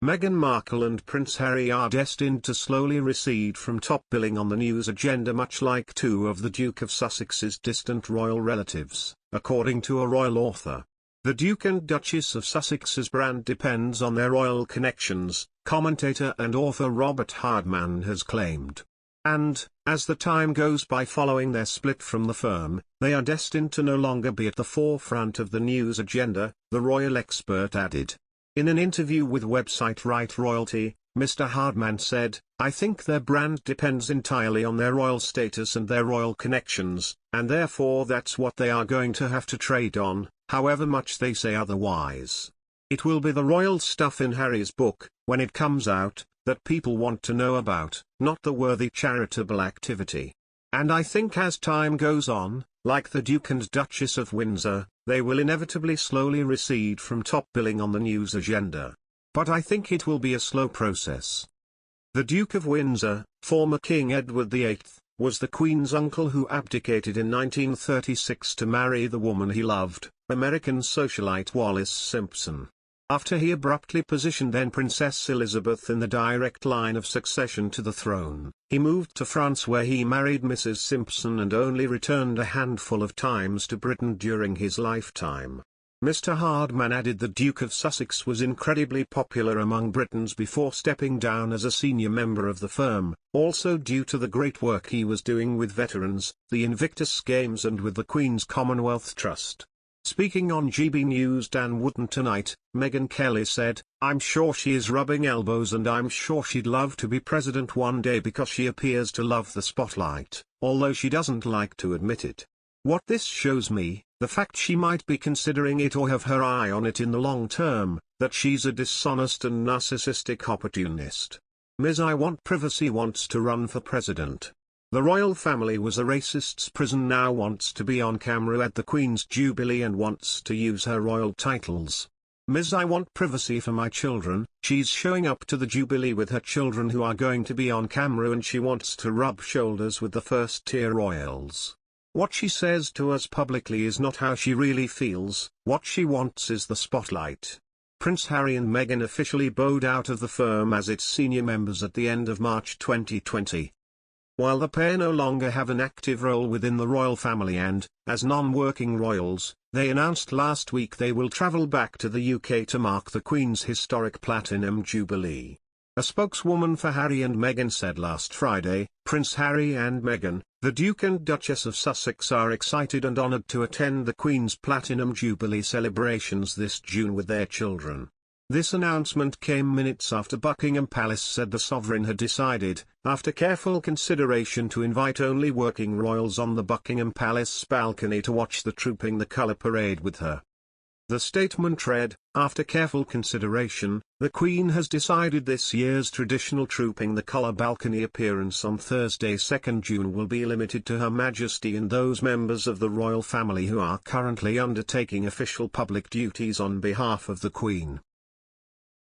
Meghan Markle and Prince Harry are destined to slowly recede from top billing on the news agenda, much like two of the Duke of Sussex's distant royal relatives, according to a royal author. The Duke and Duchess of Sussex's brand depends on their royal connections, commentator and author Robert Hardman has claimed. And, as the time goes by following their split from the firm, they are destined to no longer be at the forefront of the news agenda, the royal expert added. In an interview with website Right Royalty, Mr. Hardman said, "I think their brand depends entirely on their royal status and their royal connections, and therefore that's what they are going to have to trade on, however much they say otherwise. It will be the royal stuff in Harry's book, when it comes out, that people want to know about, not the worthy charitable activity. And I think as time goes on, like the Duke and Duchess of Windsor, they will inevitably slowly recede from top billing on the news agenda. But I think it will be a slow process." The Duke of Windsor, former King Edward VIII, was the Queen's uncle who abdicated in 1936 to marry the woman he loved, American socialite Wallis Simpson. After he abruptly positioned then Princess Elizabeth in the direct line of succession to the throne, he moved to France where he married Mrs. Simpson and only returned a handful of times to Britain during his lifetime. Mr. Hardman added the Duke of Sussex was incredibly popular among Britons before stepping down as a senior member of the firm, also due to the great work he was doing with veterans, the Invictus Games and with the Queen's Commonwealth Trust. Speaking on GB News Dan Wootton tonight, Meghan Kelly said, "I'm sure she is rubbing elbows and I'm sure she'd love to be president one day because she appears to love the spotlight, although she doesn't like to admit it. What this shows me, the fact she might be considering it or have her eye on it in the long term, that she's a dishonest and narcissistic opportunist. Ms. I Want Privacy wants to run for president. The royal family was a racist's prison, now wants to be on camera at the Queen's Jubilee and wants to use her royal titles. Ms. I want privacy for my children." She's showing up to the Jubilee with her children who are going to be on camera and she wants to rub shoulders with the first-tier royals. What she says to us publicly is not how she really feels, what she wants is the spotlight. Prince Harry and Meghan officially bowed out of the firm as its senior members at the end of March 2020. While the pair no longer have an active role within the royal family and, as non-working royals, they announced last week they will travel back to the UK to mark the Queen's historic Platinum Jubilee. A spokeswoman for Harry and Meghan said last Friday, "Prince Harry and Meghan, the Duke and Duchess of Sussex are excited and honoured to attend the Queen's Platinum Jubilee celebrations this June with their children." This announcement came minutes after Buckingham Palace said the sovereign had decided, after careful consideration, to invite only working royals on the Buckingham Palace balcony to watch the Trooping the Colour parade with her. The statement read, "After careful consideration, the Queen has decided this year's traditional Trooping the Colour balcony appearance on Thursday 2 June will be limited to Her Majesty and those members of the royal family who are currently undertaking official public duties on behalf of the Queen.